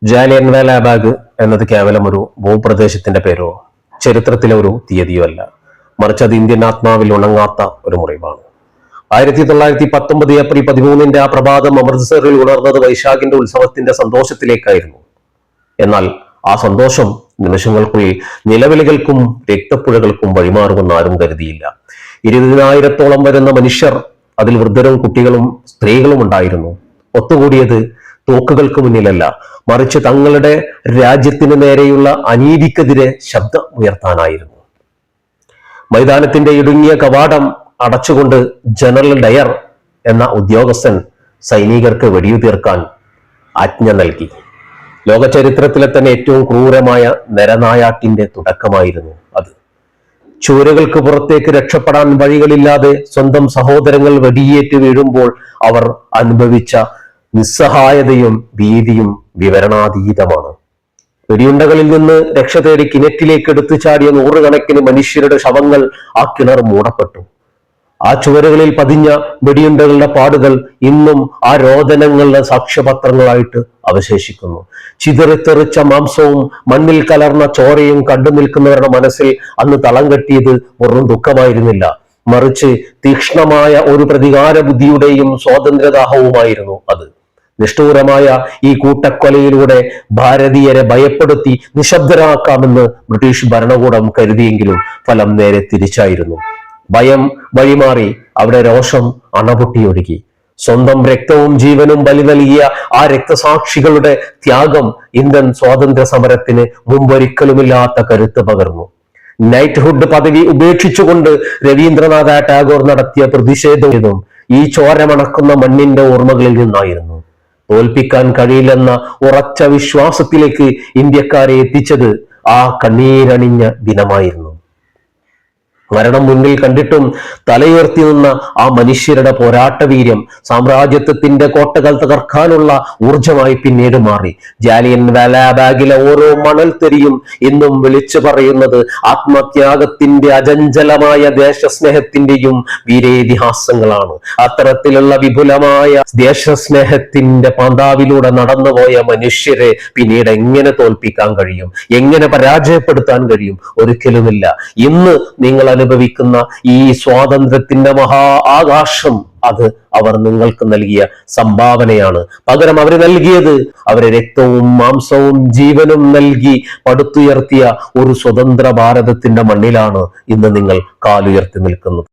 ജാലിയൻ വാലാബാഗ് എന്നത് കേവലം ഒരു ഭൂപ്രദേശത്തിന്റെ പേരോ ചരിത്രത്തിലെ ഒരു തീയതിയോ അല്ല, മറിച്ച് അത് ഇന്ത്യൻ ആത്മാവിൽ ഉണങ്ങാത്ത ഒരു മുറിവാണ്. 1919 ഏപ്രിൽ 13 ആ പ്രഭാതം അമൃത്സറിൽ ഉണർന്നത് വൈശാഖിന്റെ ഉത്സവത്തിന്റെ സന്തോഷത്തിലേക്കായിരുന്നു. എന്നാൽ ആ സന്തോഷം നിമിഷങ്ങൾക്കുള്ളിൽ നിലവിളികൾക്കും രക്തപ്പുഴകൾക്കും വഴിമാറുമെന്ന് ആരും കരുതിയില്ല. 20,000-ഓളം വരുന്ന മനുഷ്യർ, അതിൽ വൃദ്ധരും കുട്ടികളും സ്ത്രീകളും ഉണ്ടായിരുന്നു. ഒത്തുകൂടിയത് തോക്കുകൾക്ക് മുന്നിലല്ല, മറിച്ച് തങ്ങളുടെ രാജ്യത്തിന് നേരെയുള്ള അനീതിക്കെതിരെ ശബ്ദം ഉയർത്താനായിരുന്നു. മൈതാനത്തിന്റെ ഇടുങ്ങിയ കവാടം അടച്ചുകൊണ്ട് ജനറൽ ഡയർ എന്ന ഉദ്യോഗസ്ഥൻ സൈനികർക്ക് വെടിയുതിർക്കാൻ ആജ്ഞ നൽകി. ലോക ചരിത്രത്തിലെ തന്നെ ഏറ്റവും ക്രൂരമായ നരനായാട്ടിന്റെ തുടക്കമായിരുന്നു അത്. ചുവരുകൾക്ക് പുറത്തേക്ക് രക്ഷപ്പെടാൻ വഴികളില്ലാതെ സ്വന്തം സഹോദരങ്ങൾ വെടിയേറ്റ് വീഴുമ്പോൾ അവർ അനുഭവിച്ച നിസ്സഹായതയും ഭീതിയും വിവരണാതീതമാണ്. വെടിയുണ്ടകളിൽ നിന്ന് രക്ഷ തേടി കിണറ്റിലേക്ക് എടുത്തു ചാടിയ നൂറുകണക്കിന് മനുഷ്യരുടെ ശവങ്ങൾ ആ കിണർ മൂടപ്പെട്ടു. ആ ചുവരുകളിൽ പതിഞ്ഞ വെടിയുണ്ടകളുടെ പാടുകൾ ഇന്നും ആ രോദനങ്ങളുടെ സാക്ഷ്യപത്രങ്ങളായിട്ട് അവശേഷിക്കുന്നു. ചിതറിത്തെറിച്ച മാംസവും മണ്ണിൽ കലർന്ന ചോരയും കണ്ടു നിൽക്കുന്നവരുടെ മനസ്സിൽ അന്ന് തളം കെട്ടിയത് വെറും ദുഃഖമായിരുന്നില്ല, മറിച്ച് തീക്ഷ്ണമായ ഒരു പ്രതികാര ബുദ്ധിയുടെയും സ്വാതന്ത്ര്യദാഹവുമായിരുന്നു അത്. നിഷ്ഠൂരമായ ഈ കൂട്ടക്കൊലയിലൂടെ ഭാരതീയരെ ഭയപ്പെടുത്തി നിശബ്ദരാക്കാമെന്ന് ബ്രിട്ടീഷ് ഭരണകൂടം കരുതിയെങ്കിലും ഫലം നേരെ തിരിച്ചായിരുന്നു. ഭയം വഴിമാറി അവിടെ രോഷം അണപൊട്ടിയൊഴുകി. സ്വന്തം രക്തവും ജീവനും ബലി നൽകിയ ആ രക്തസാക്ഷികളുടെ ത്യാഗം ഇന്ത്യൻ സ്വാതന്ത്ര്യ സമരത്തിന് മുമ്പൊരിക്കലുമില്ലാത്ത കരുത്ത് പകർന്നു. നൈറ്റ്ഹുഡ് പദവി ഉപേക്ഷിച്ചുകൊണ്ട് രവീന്ദ്രനാഥ ടാഗോർ നടത്തിയ പ്രതിഷേധവും ഈ ചോരമണക്കുന്ന മണ്ണിന്റെ ഓർമ്മകളിൽ നിന്നായിരുന്നു. തോൽപ്പിക്കാൻ കഴിയില്ലെന്ന ഉറച്ച വിശ്വാസത്തിലേക്ക് ഇന്ത്യക്കാരെ എത്തിച്ചത് ആ കണ്ണീരണിഞ്ഞ ദിനമായിരുന്നു. മരണം മുന്നിൽ കണ്ടിട്ടും തലയുയർത്തി നിന്ന ആ മനുഷ്യരുടെ പോരാട്ടവീര്യം സാമ്രാജ്യത്വത്തിന്റെ കോട്ടകൾ തകർക്കാനുള്ള ഊർജമായി പിന്നീട് മാറി. ജാലിയൻ വാലാബാഗിലെ ഓരോ മണൽത്തെരിയും ഇന്നും വിളിച്ചു പറയുന്നത് ആത്മത്യാഗത്തിന്റെ അചഞ്ചലമായ ദേശസ്നേഹത്തിന്റെയും വീരേതിഹാസങ്ങളാണ്. അത്തരത്തിലുള്ള വിപുലമായ ദേശസ്നേഹത്തിന്റെ പാന്താവിലൂടെ നടന്നുപോയ മനുഷ്യരെ പിന്നീട് എങ്ങനെ തോൽപ്പിക്കാൻ കഴിയും, എങ്ങനെ പരാജയപ്പെടുത്താൻ കഴിയും? ഒരിക്കലുമില്ല. ഇന്ന് നിങ്ങൾ അനുഭവിക്കുന്ന ഈ സ്വാതന്ത്ര്യത്തിന്റെ മഹാ ആകാശം, അത് അവർ നിങ്ങൾക്ക് നൽകിയ സംഭാവനയാണ്. പകരം അവർ നൽകിയത് അവരെ രക്തവും മാംസവും ജീവനും നൽകി പടുത്തുയർത്തിയ ഒരു സ്വതന്ത്ര ഭാരതത്തിന്റെ മണ്ണിലാണ് ഇന്ന് നിങ്ങൾ കാലുയർത്തി നിൽക്കുന്നത്.